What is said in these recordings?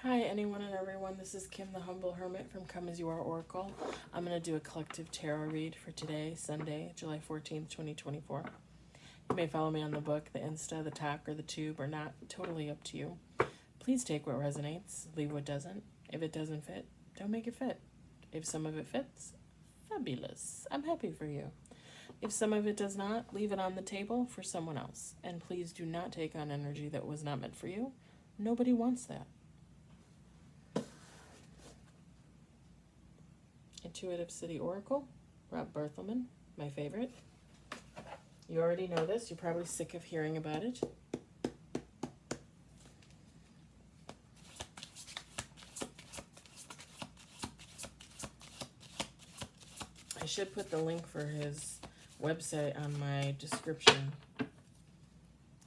Hi, anyone and everyone. This is Kim, the Humble Hermit from Come As You Are Oracle. I'm going to do a collective tarot read for today, Sunday, July 14th, 2024. You may follow me on the book, the Insta, the talk, or the tube, or not. Totally up to you. Please take what resonates, leave what doesn't. If it doesn't fit, don't make it fit. If some of it fits, fabulous. I'm happy for you. If some of it does not, leave it on the table for someone else. And please do not take on energy that was not meant for you. Nobody wants that. Intuitive City Oracle, Rob Berthelman, my favorite. You already know this. You're probably sick of hearing about it. I should put the link for his website on my description.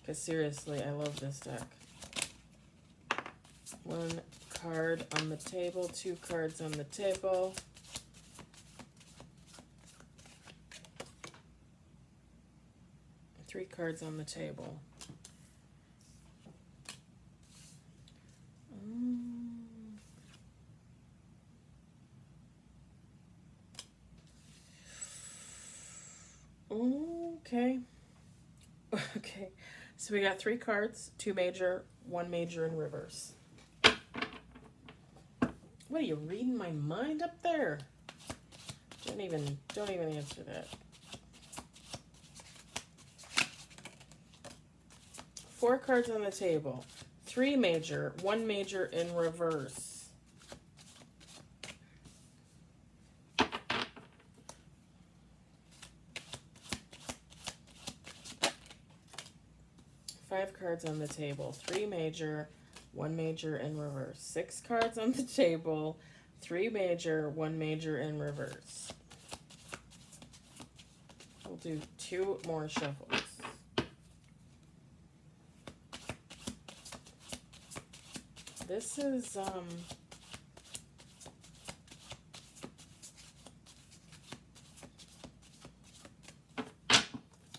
Because seriously, I love this deck. One card on the table, two cards on the table. Three cards on the table. Okay. Okay. So we got three cards, two major, one major in reverse. What are you reading my mind up there? Don't even answer that. Four cards on the table. Three major, one major in reverse. Five cards on the table. Three major, one major in reverse. Six cards on the table. Three major, one major in reverse. We'll do two more shuffles. This is,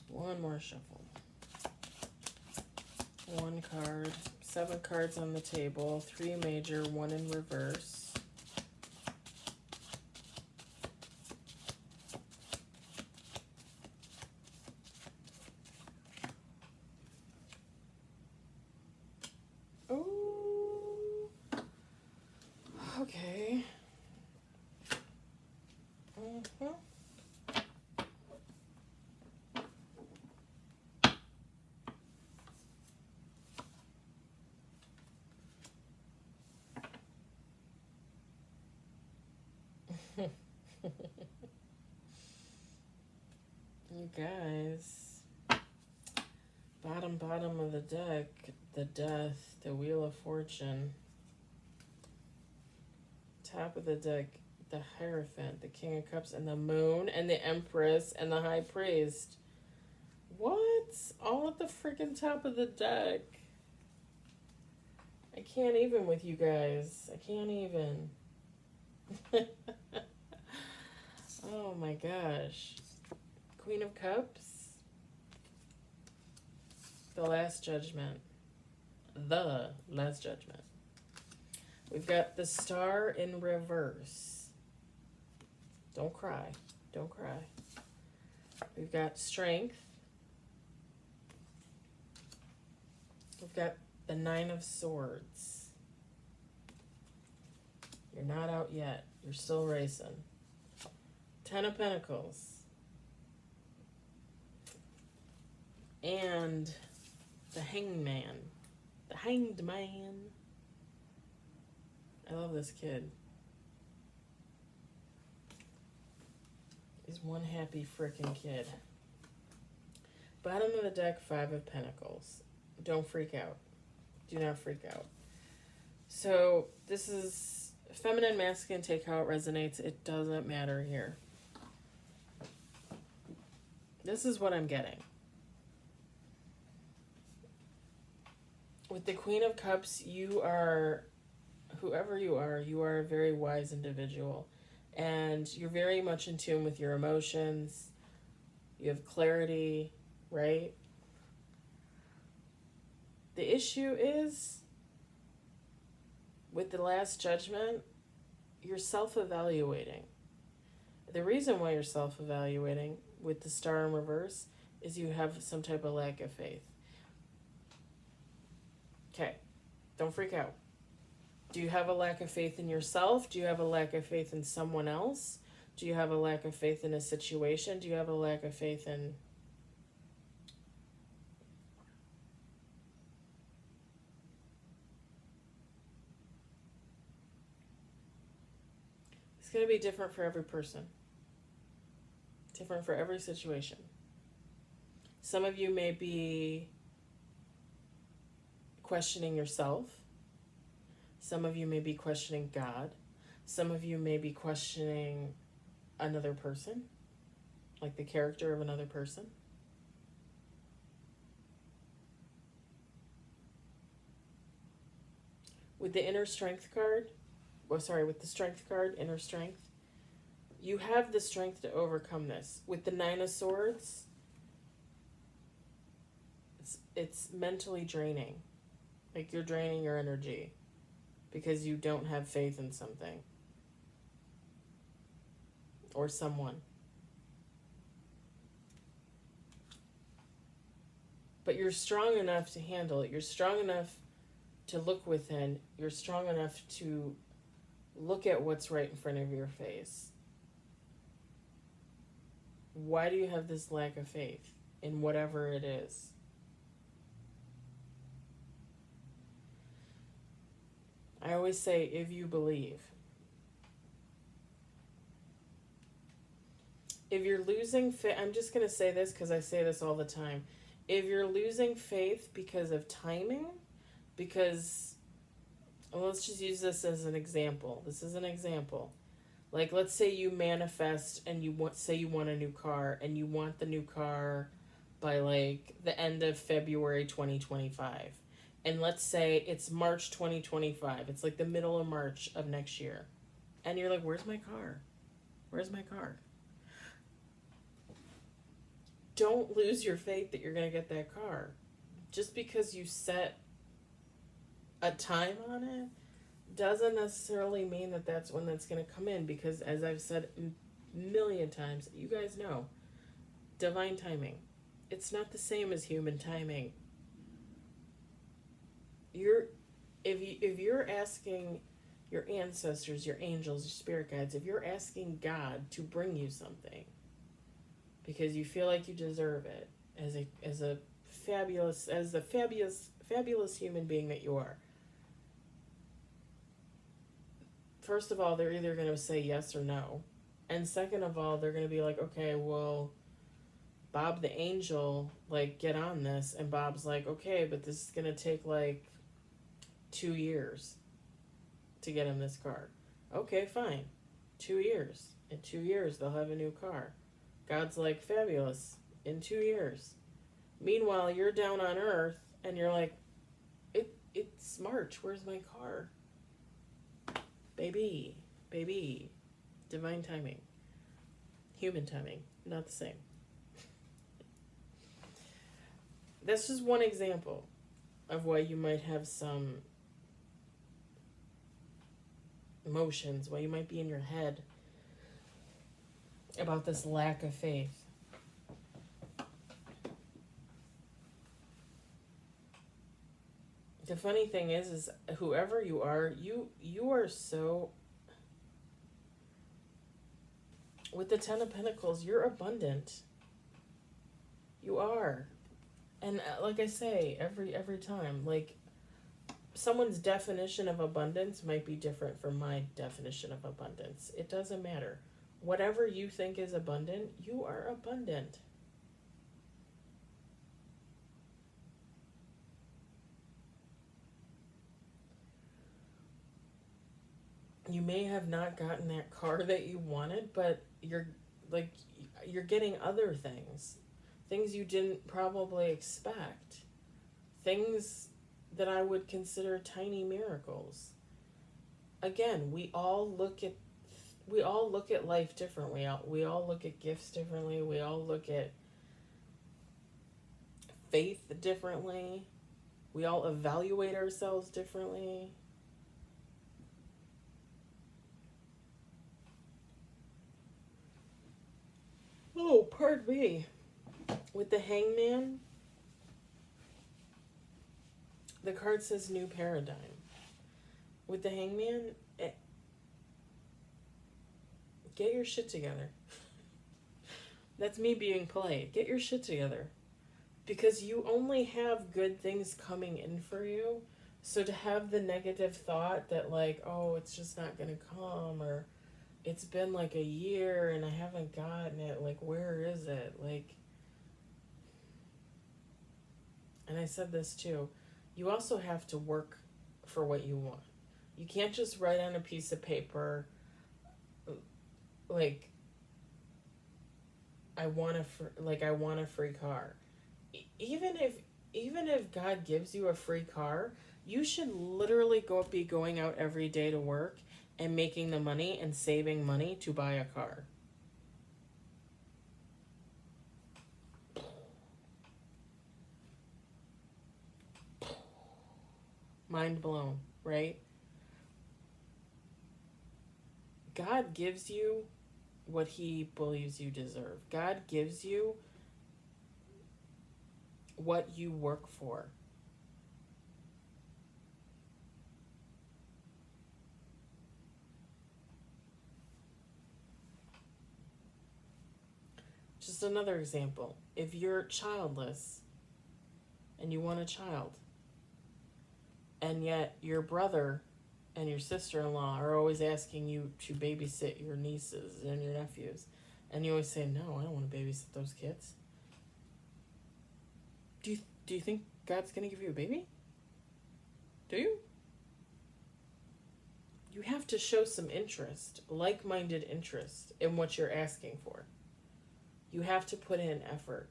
one more shuffle. One card, seven cards on the table, three major, one in reverse. Oh, okay. You guys, bottom of the deck, the Death, the Wheel of Fortune. Top of the deck, the Hierophant, the King of Cups, and the Moon, and the Empress, and the High Priest. What? All at the freaking top of the deck. I can't even with you guys. I can't even. Oh my gosh. Queen of Cups. The Last Judgment. The Last Judgment. We've got the Star in reverse. Don't cry. Don't cry. We've got Strength. We've got the Nine of Swords. You're not out yet. You're still racing. Ten of Pentacles. And the Hangman. The Hanged Man. I love this kid. He's one happy frickin' kid. Bottom of the deck, Five of Pentacles. Don't freak out. Do not freak out. So this is feminine, masculine, take how it resonates. It doesn't matter here. This is what I'm getting. With the Queen of Cups, you are, whoever you are a very wise individual. And you're very much in tune with your emotions. You have clarity, right? The issue is with the Last Judgment, you're self-evaluating. The reason why you're self-evaluating with the Star in reverse is you have some type of lack of faith. Okay, don't freak out. Do you have a lack of faith in yourself? Do you have a lack of faith in someone else? Do you have a lack of faith in a situation? Do you have a lack of faith in... It's going to be different for every person. Different for every situation. Some of you may be questioning yourself. Some of you may be questioning God. Some of you may be questioning another person, like the character of another person. With the inner strength card, with the strength card, inner strength, you have the strength to overcome this. With the Nine of Swords, it's mentally draining. Like you're draining your energy because you don't have faith in something or someone. But you're strong enough to handle it. You're strong enough to look within. You're strong enough to look at what's right in front of your face. Why do you have this lack of faith in whatever it is? I always say, if you believe. If you're losing faith, I'm just going to say this because I say this all the time. If you're losing faith because of timing, because, well, let's just use this as an example. This is an example. Like, let's say you manifest and you want a new car, and you want the new car by like the end of February 2025. And let's say it's March 2025. It's like the middle of March of next year. And you're like, where's my car? Where's my car? Don't lose your faith that you're going to get that car. Just because you set a time on it doesn't necessarily mean that that's when that's going to come in, because as I've said a million times, you guys know, divine timing. It's not the same as human timing. If you're asking your ancestors, your angels, your spirit guides, if you're asking God to bring you something because you feel like you deserve it as the fabulous human being that you are, first of all, they're either going to say yes or no. And second of all, they're going to be like, okay, well, Bob the angel, like, get on this. And Bob's like, okay, but this is going to take like 2 years to get him this car. Okay, fine. 2 years. In 2 years, they'll have a new car. God's like, fabulous. In 2 years. Meanwhile, you're down on earth and you're like, it's March. Where's my car? Baby. Divine timing. Human timing. Not the same. That's just one example of why you might have some emotions, why you might be in your head about this lack of faith. The funny thing is whoever you are, you are so... With the Ten of Pentacles, you're abundant. You are. And like I say, every time, like, someone's definition of abundance might be different from my definition of abundance. It doesn't matter. Whatever you think is abundant, you are abundant. You may have not gotten that car that you wanted, but you're getting other things. Things you didn't probably expect. Things that I would consider tiny miracles. Again, we all look at life differently. We all look at gifts differently. We all look at faith differently. We all evaluate ourselves differently. Pardon me. With the Hangman, the card says new paradigm. With the Hangman, get your shit together. That's me being polite. Get your shit together. Because you only have good things coming in for you. So to have the negative thought that, like, oh, it's just not going to come, or it's been like a year and I haven't gotten it, like, where is it? Like, and I said this too, you also have to work for what you want. You can't just write on a piece of paper, like, I want a free car. Even if God gives you a free car, you should literally be going out every day to work and making the money and saving money to buy a car. Mind blown, right? God gives you what he believes you deserve. God gives you what you work for. Just another example. If you're childless and you want a child, and yet your brother and your sister-in-law are always asking you to babysit your nieces and your nephews, and you always say, no, I don't want to babysit those kids. Do you think God's going to give you a baby? Do you? You have to show some interest, like-minded interest in what you're asking for. You have to put in effort.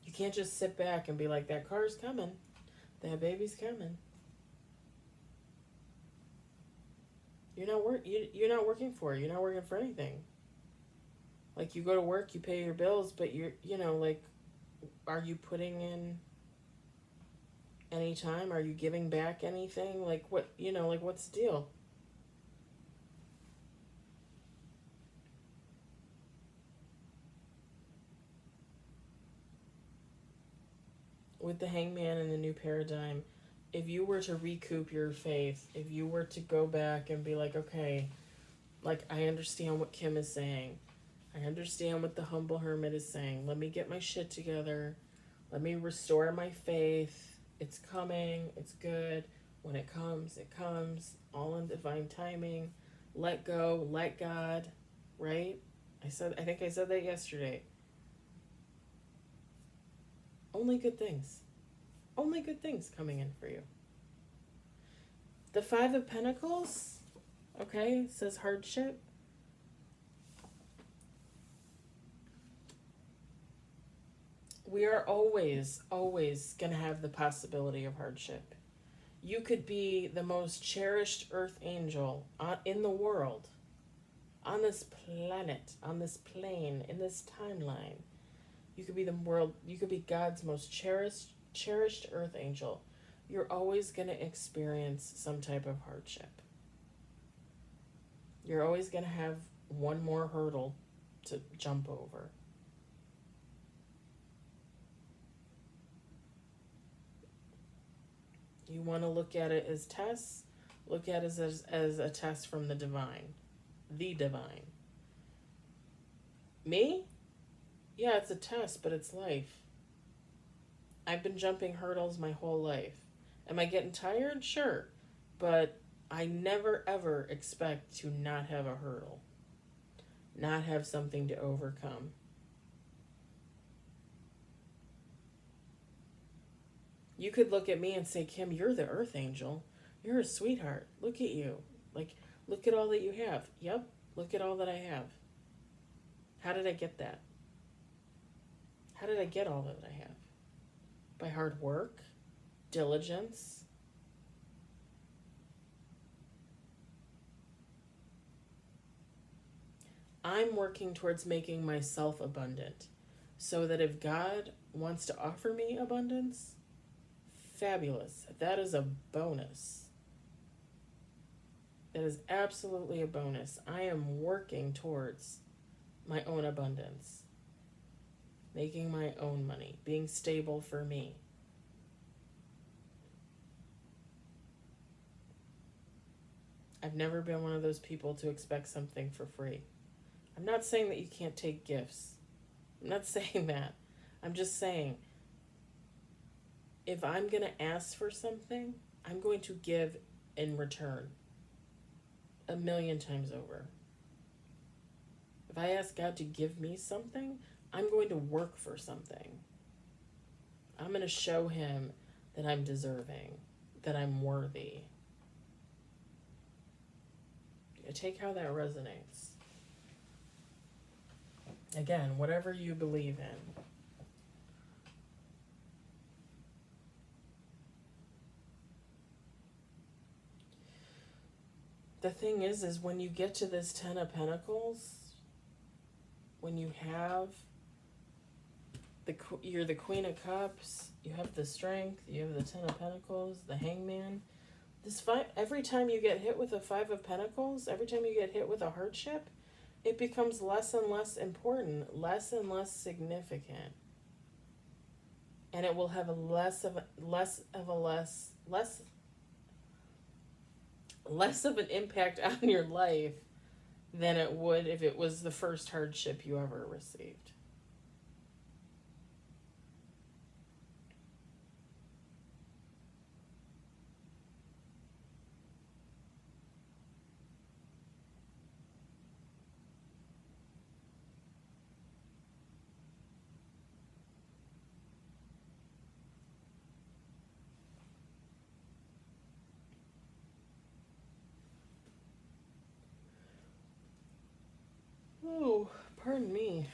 You can't just sit back and be like, that car's coming. That baby's coming. You're not working for it. You're not working for anything. Like, you go to work, you pay your bills, but are you putting in any time? Are you giving back anything? Like, what's the deal? With the Hangman and the new paradigm, if you were to recoup your faith, if you were to go back and be like, okay, like, I understand what Kim is saying. I understand what the humble hermit is saying. Let me get my shit together. Let me restore my faith. It's coming. It's good. When it comes, all in divine timing. Let go. Let God. Right? I think I said that yesterday. Only good things. Only good things coming in for you. The Five of Pentacles, okay, says hardship. We are always going to have the possibility of hardship. You could be the most cherished earth angel in the world, on this planet, on this plane, in this timeline. You could be God's most cherished earth angel. You're always going to experience some type of hardship. You're always going to have one more hurdle to jump over. You want to look at it as tests, look at it as a test from the divine. The divine. Me? Yeah, it's a test, but it's life. I've been jumping hurdles my whole life. Am I getting tired? Sure. But I never ever expect to not have a hurdle. Not have something to overcome. You could look at me and say, Kim, you're the earth angel. You're a sweetheart. Look at you. Like, look at all that you have. Yep, look at all that I have. How did I get that? How did I get all that I have? By hard work, diligence. I'm working towards making myself abundant so that if God wants to offer me abundance, fabulous. That is a bonus. That is absolutely a bonus. I am working towards my own abundance, making my own money, being stable for me. I've never been one of those people to expect something for free. I'm not saying that you can't take gifts. I'm not saying that. I'm just saying, if I'm going to ask for something, I'm going to give in return 1,000,000 times over. If I ask God to give me something, I'm going to work for something. I'm going to show him that I'm deserving, that I'm worthy. Take how that resonates. Again, whatever you believe in. The thing is when you get to this 10 of Pentacles, when you have you're the Queen of Cups, you have the Strength, you have the 10 of Pentacles, the Hangman. Every time you get hit with a 5 of Pentacles, every time you get hit with a hardship, it becomes less and less important, less and less significant. And it will have less of an impact on your life than it would if it was the first hardship you ever received. Oh, pardon me.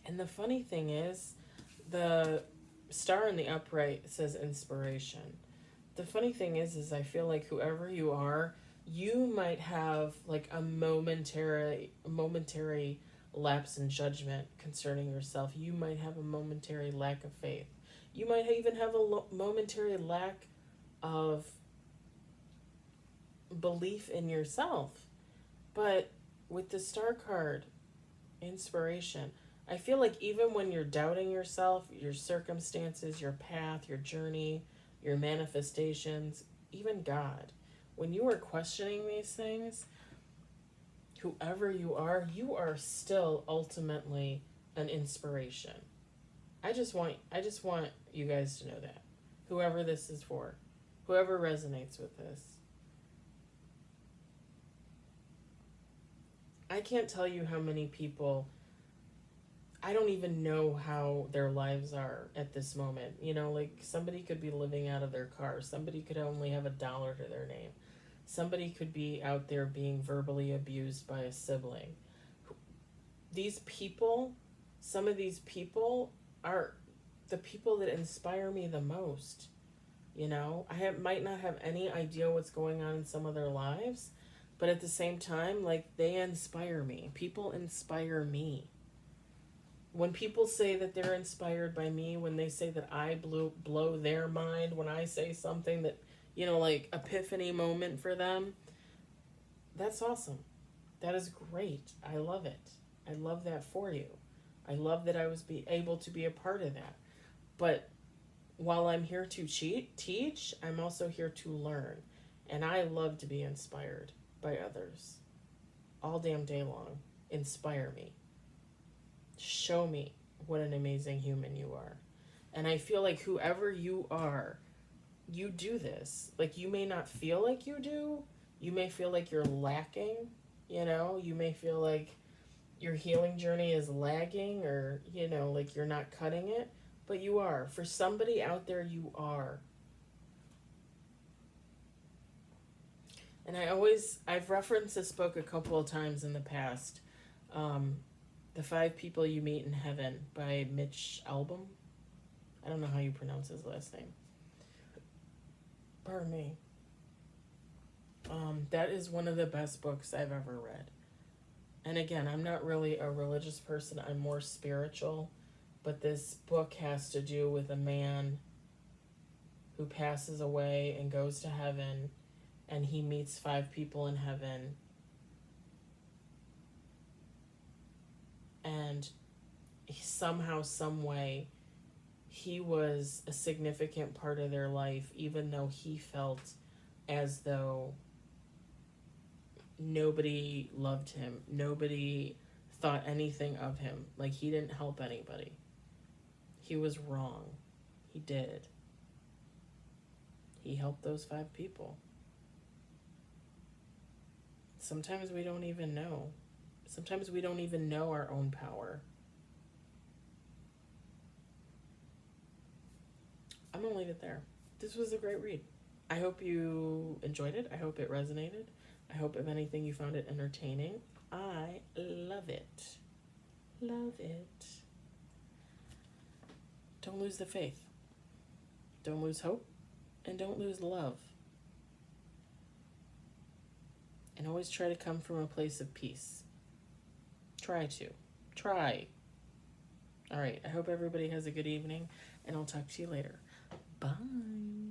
And the funny thing is, the star in the upright says inspiration. The funny thing is I feel like whoever you are, you might have like a momentary lapse in judgment concerning yourself. You might have a momentary lack of faith. You might even have a momentary lack of belief in yourself. But with the star card, inspiration, I feel like even when you're doubting yourself, your circumstances, your path, your journey, your manifestations, even God, when you are questioning these things, whoever you are still ultimately an inspiration. I just want you guys to know that. Whoever this is for, whoever resonates with this. I can't tell you how many people, I don't even know how their lives are at this moment. You know, like somebody could be living out of their car. Somebody could only have $1 to their name. Somebody could be out there being verbally abused by a sibling. These people, some of these people are the people that inspire me the most. You know, might not have any idea what's going on in some of their lives, but at the same time, like, they inspire me. People inspire me. When people say that they're inspired by me, when they say that I blow their mind, when I say something that, you know, like epiphany moment for them, that's awesome. That is great. I love it. I love that for you. I love that I was able to be a part of that. But while I'm here to teach, I'm also here to learn. And I love to be inspired by others. All damn day long. Inspire me. Show me what an amazing human you are. And I feel like whoever you are, you do this. Like, you may not feel like you do. You may feel like you're lacking. You know, you may feel like your healing journey is lagging, or, you know, like you're not cutting it. But you are. For somebody out there, you are. And I've referenced this book a couple of times in the past. The 5 People You Meet in Heaven by Mitch Albom. I don't know how you pronounce his last name. Pardon me. That is one of the best books I've ever read. And again, I'm not really a religious person. I'm more spiritual. But this book has to do with a man who passes away and goes to heaven. And he meets 5 people in heaven. and somehow, some way, he was a significant part of their life, even though he felt as though nobody loved him, nobody thought anything of him. Like, he didn't help anybody. He was wrong. He did. He helped those 5 people. Sometimes we don't even know. Sometimes we don't even know our own power. I'm going to leave it there. This was a great read. I hope you enjoyed it. I hope it resonated. I hope, if anything, you found it entertaining. I love it. Love it. Don't lose the faith. Don't lose hope. And don't lose love. And always try to come from a place of peace. Try to. Try. All right. I hope everybody has a good evening, and I'll talk to you later. Bye.